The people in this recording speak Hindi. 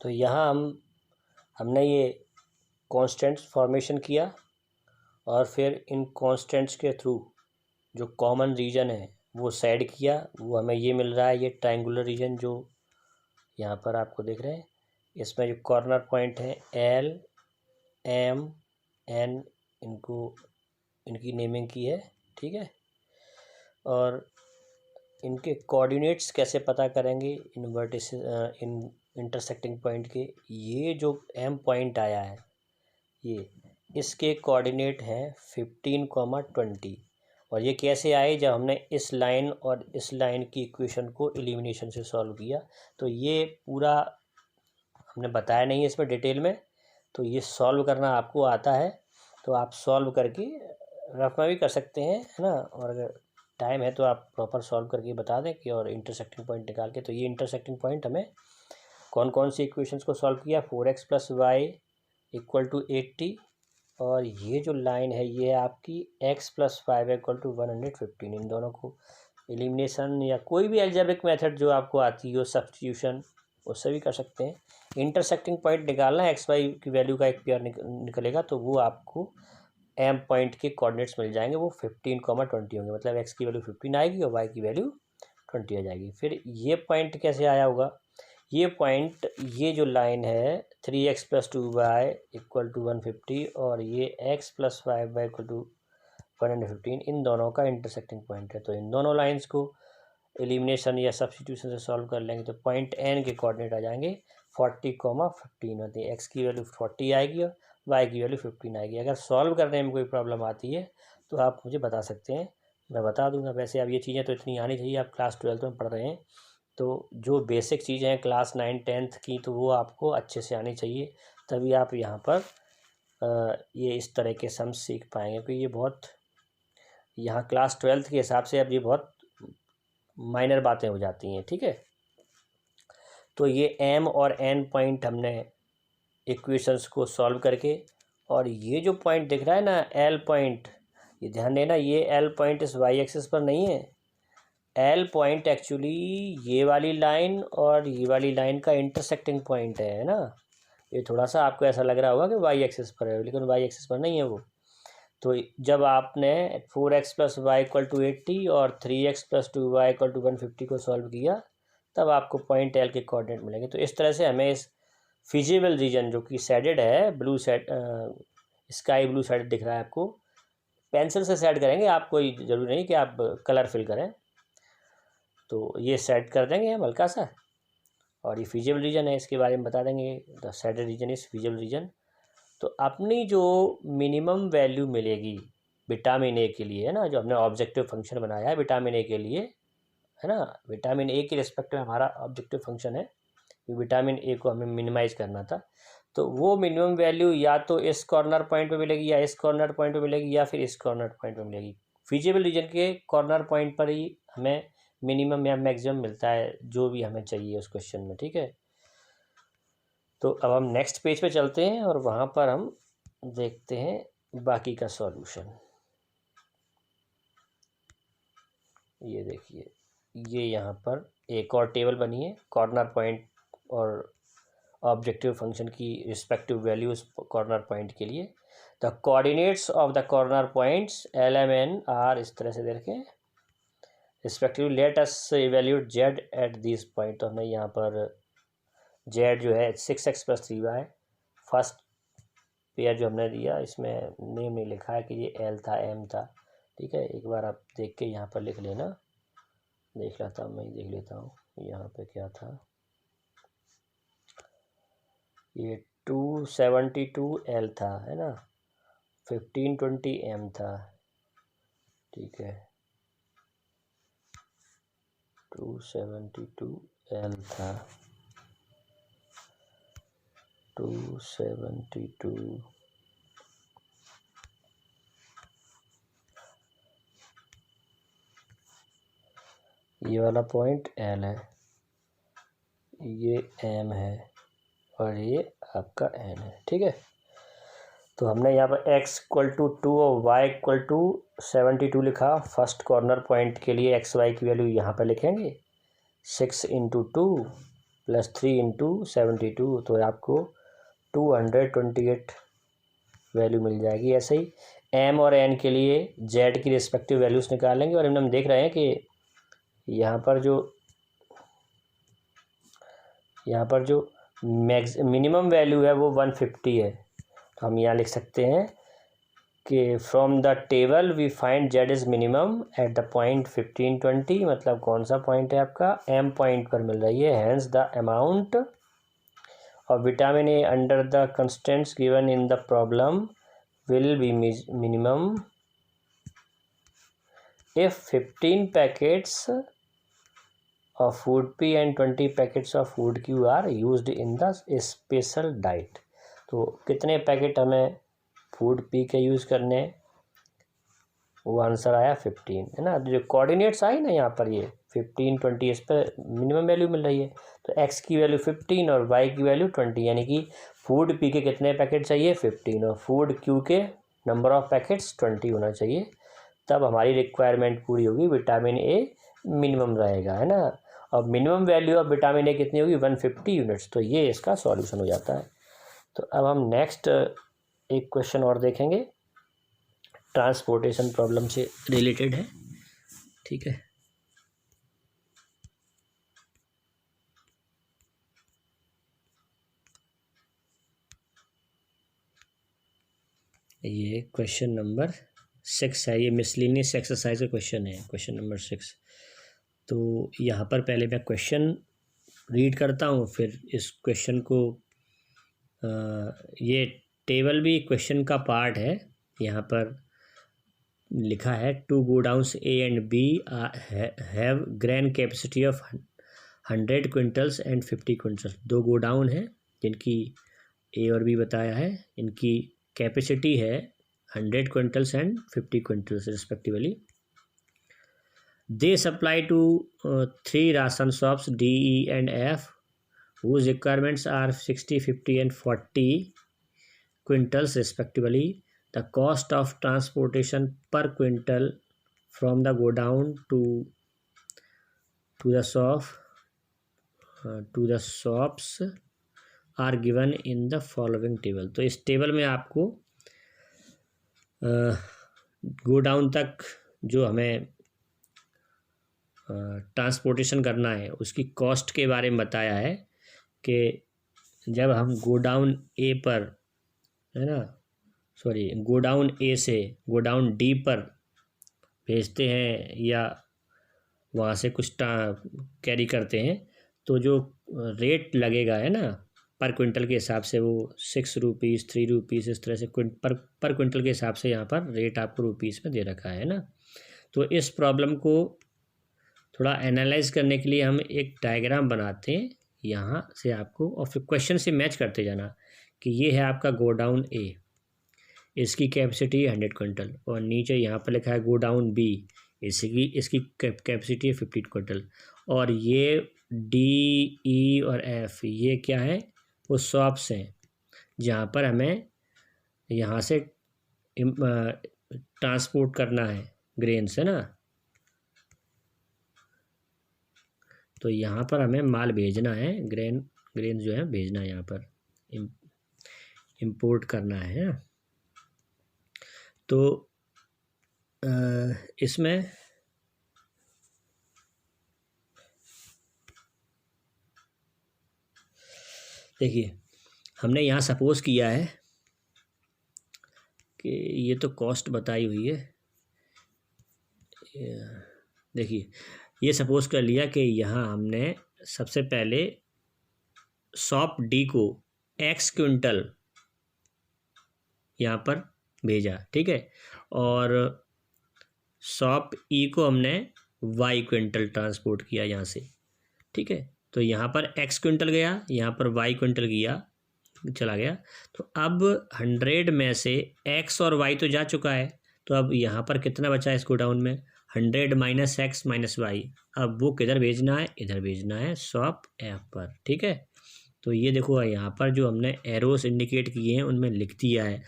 तो यहाँ हमने ये कॉन्स्टेंट्स फॉर्मेशन किया और फिर इन कॉन्स्टेंट्स के थ्रू जो कॉमन रीजन है वो सेड किया, वो हमें ये मिल रहा है, ये ट्रायंगुलर रीजन जो यहाँ पर आपको दिख रहे हैं। इसमें जो कॉर्नर पॉइंट है एल एम एन, इनकी नेमिंग की है, ठीक है। और इनके कोऑर्डिनेट्स कैसे पता करेंगे इन वर्टिसेस इन इंटरसेक्टिंग पॉइंट के। ये जो एम पॉइंट आया है ये, इसके कोऑर्डिनेट हैं 15, 20। और ये कैसे आए, जब हमने इस लाइन और इस लाइन की इक्वेशन को एलिमिनेशन से सॉल्व किया। तो ये पूरा हमने बताया नहीं है इसमें डिटेल में, तो ये सॉल्व करना आपको आता है तो आप सॉल्व करके रफ में भी कर सकते हैं, है ना। और अगर टाइम है तो आप प्रॉपर सॉल्व करके बता दें कि और इंटरसेक्टिंग पॉइंट निकाल के। तो ये इंटरसेक्टिंग पॉइंट हमें कौन कौन सी इक्वेशंस को सॉल्व किया, 4x + y = 80, और ये जो लाइन है ये आपकी x + 5 = 115। इन दोनों को एलिमिनेशन या कोई भी अलजेब्रिक मेथड जो आपको आती हो, सब्स्टिट्यूशन, उससे भी कर सकते हैं। इंटरसेक्टिंग पॉइंट निकालना, एक्स वाई की वैल्यू का एक पेयर निकलेगा तो वो आपको एम पॉइंट के कोऑर्डिनेट्स मिल जाएंगे, वो 15, 20 होंगे। मतलब एक्स की वैल्यू 15 आएगी और वाई की वैल्यू 20 आ जाएगी। फिर ये पॉइंट कैसे आया होगा, ये पॉइंट, ये जो लाइन है 3x + 2y = 150 और ये x + 5y = 115, इन दोनों का इंटरसेक्टिंग पॉइंट है। तो इन दोनों लाइंस को एलिमिनेशन या सब्स्टिट्यूशन से सॉल्व कर लेंगे तो पॉइंट एन के कोऑर्डिनेट आ जाएंगे 40, 15 होते हैं। एक्स की वैल्यू 40 आएगी और वाई की वैल्यू 15 आएगी। अगर सॉल्व करने में कोई प्रॉब्लम आती है तो आप मुझे बता सकते हैं, मैं बता दूंगा। वैसे अब ये चीज़ें तो इतनी आनी चाहिए, आप क्लास 12 में पढ़ रहे हैं तो जो बेसिक चीज़ें हैं क्लास 9, 10th की, तो वो आपको अच्छे से आनी चाहिए, तभी आप यहाँ पर ये इस तरह के सम सीख पाएंगे। क्योंकि ये बहुत, यहाँ क्लास 12th के हिसाब से अब ये बहुत माइनर बातें हो जाती हैं, ठीक है। तो ये एम और एन पॉइंट हमने इक्वेशंस को सॉल्व करके, और ये जो पॉइंट दिख रहा है ना एल पॉइंट, ये ध्यान देना, ये एल पॉइंट इस वाई एक्सिस पर नहीं है। एल पॉइंट एक्चुअली ये वाली लाइन और ये वाली लाइन का इंटरसेक्टिंग पॉइंट है ना। ये थोड़ा सा आपको ऐसा लग रहा होगा कि वाई एक्सिस पर है, लेकिन वाई एक्सिस पर नहीं है वो। तो जब आपने 4x + y = 80 और 3x + 2y = 150 को सॉल्व किया, तब आपको पॉइंट एल के कोऑर्डिनेट मिलेंगे। तो इस तरह से हमें इस फिजिबल रीजन जो कि शेडेड है, blue shade, sky blue shade दिख रहा है आपको, पेंसिल से सेट करेंगे, आप कोई ज़रूरी नहीं कि आप कलर फिल करें। तो ये सेट कर देंगे हम हल्का सा, और ये फिजिबल रीजन है, इसके बारे में बता देंगे। The shaded region is feasible region. तो अपनी जो मिनिमम वैल्यू मिलेगी विटामिन ए के लिए, है ना, जो हमने ऑब्जेक्टिव फंक्शन बनाया है विटामिन ए के लिए, है ना, विटामिन ए के रिस्पेक्ट में हमारा ऑब्जेक्टिव फंक्शन है, विटामिन ए को हमें मिनिमाइज करना था। तो वो मिनिमम वैल्यू या तो इस कॉर्नर पॉइंट पे मिलेगी, या इस कॉर्नर पॉइंट पे मिलेगी, या फिर इस कॉर्नर पॉइंट पे मिलेगी। फिजिबल रीजन के कॉर्नर पॉइंट पर ही हमें मिनिमम या मैक्सिमम मिलता है, जो भी हमें चाहिए उस क्वेश्चन में, ठीक है। तो अब हम नेक्स्ट पेज पे चलते हैं और वहाँ पर हम देखते हैं बाकी का सॉल्यूशन। ये देखिए, ये यहाँ पर एक और टेबल बनी है, कॉर्नर पॉइंट और ऑब्जेक्टिव फंक्शन की रिस्पेक्टिव वैल्यूज कॉर्नर पॉइंट के लिए। The coordinates of the corner points L M N R, इस तरह से देखें respectively. Let us evaluate Z at this point. तो हमें यहाँ पर जेड जो है 6x + 3y, फर्स्ट पेयर जो हमने दिया, इसमें नेम नहीं लिखा है कि ये एल था एम था, ठीक है। एक बार आप देख के यहाँ पर लिख लेना, देख लेता हूँ, मैं देख लेता हूँ यहाँ पे क्या था। ये 272 एल था, है ना, 1520 एम था, ठीक है, 272 एल था, 272 ये वाला पॉइंट एल है, ये एम है और ये आपका एन है, ठीक है। तो हमने यहाँ पर x = 2 और y = 72 लिखा। फर्स्ट कॉर्नर पॉइंट के लिए x y की वैल्यू यहाँ पर लिखेंगे, 6 × 2 +3 × 72, तो आपको 228 वैल्यू मिल जाएगी। ऐसे ही एम और एन के लिए जेड की रिस्पेक्टिव वैल्यूज़ निकाल लेंगे। और हम देख रहे हैं कि यहाँ पर जो मिनिमम वैल्यू है वो 150 है। तो हम यहाँ लिख सकते हैं कि from the table we find Z is minimum at the point 1520, मतलब कौन सा पॉइंट है आपका, एम पॉइंट पर मिल रही है। Hence the amount of vitamin A under the constants given in the problem will be minimum if 15 packets of food P and 20 packets of food Q are used in the special diet। तो कितने पैकेट हमें फूड पी के यूज़ करने हैं, वो आंसर आया 15, है ना। जो कोऑर्डिनेट्स आई ना यहाँ पर, ये 15 20 इस पर मिनिमम वैल्यू मिल रही है। तो x की वैल्यू 15 और y की वैल्यू 20, यानी कि फूड पी के कितने पैकेट चाहिए, 15, और फूड क्यू के नंबर ऑफ पैकेट्स 20 होना चाहिए, तब हमारी रिक्वायरमेंट पूरी होगी, विटामिन ए मिनिमम रहेगा, है ना। और मिनिमम वैल्यू ऑफ विटामिन ए कितनी होगी, 150 यूनिट्स। तो ये इसका सॉल्यूशन हो जाता है। तो अब हम नेक्स्ट एक क्वेश्चन और देखेंगे, ट्रांसपोर्टेशन प्रॉब्लम से रिलेटेड है, ठीक है। ये क्वेश्चन नंबर 6 है, ये मिसलिनियस एक्सरसाइज का क्वेश्चन है, क्वेश्चन नंबर 6। तो यहाँ पर पहले मैं क्वेश्चन रीड करता हूँ, फिर इस क्वेश्चन को ये टेबल भी क्वेश्चन का पार्ट है। यहाँ पर लिखा है 2 godowns A and B have grain capacity of 100 quintals and 50 quintals. 2 godown हैं जिनकी A और B बताया है, इनकी कैपेसिटी है 100 quintals and 50 quintals respectively. They supply to 3 ration shops D, E and F whose requirements are 60, 50 and 40 quintals respectively. The cost of transportation per quintal from the godown to the shops are given in the following table। तो इस टेबल में आपको गोडाउन तक जो हमें ट्रांसपोर्टेशन करना है उसकी कॉस्ट के बारे में बताया है कि जब हम गोडाउन ए पर, है ना, सॉरी, गोडाउन ए से गोडाउन डी पर भेजते हैं या वहाँ से कुछ कैरी करते हैं, तो जो रेट लगेगा, है ना, पर क्विंटल के हिसाब से, वो 6 रुपीज़ 3 रुपीज़ इस तरह से पर क्विंटल के हिसाब से यहाँ पर रेट आपको रुपीज़ में दे रखा है ना। तो इस प्रॉब्लम को थोड़ा एनालाइज करने के लिए हम एक डायग्राम बनाते हैं यहाँ से आपको, और फिर क्वेश्चन से मैच करते जाना कि ये है आपका गोडाउन ए, इसकी कैपेसिटी 100 क्विंटल, और नीचे यहाँ पर लिखा है गोडाउन बी, इसकी कैपेसिटी है 50 क्विंटल, और ये डी, ई और एफ ये क्या है, वो शॉप्स हैं जहाँ पर हमें यहाँ से ट्रांसपोर्ट करना है ग्रेन्स, है ना। तो यहाँ पर हमें माल भेजना है, ग्रेन जो है भेजना है, यहाँ पर इंपोर्ट करना है ना। तो इसमें देखिए, हमने यहाँ सपोज़ किया है कि ये तो कॉस्ट बताई हुई है, देखिए ये सपोज़ कर लिया कि यहाँ हमने सबसे पहले शॉप डी को x क्विंटल यहाँ पर भेजा, ठीक है, और शॉप ई को हमने y क्विंटल ट्रांसपोर्ट किया यहाँ से, ठीक है। तो यहाँ पर x क्विंटल गया, यहाँ पर y क्विंटल गया, चला गया। तो अब 100 में से x और y तो जा चुका है, तो अब यहाँ पर कितना बचा है इस गोडाउन में, 100 माइनस x माइनस y। अब वो किधर भेजना है, इधर भेजना है शॉप F पर, ठीक है। तो ये देखो यहाँ पर जो हमने एरोस इंडिकेट किए हैं उनमें लिख दिया है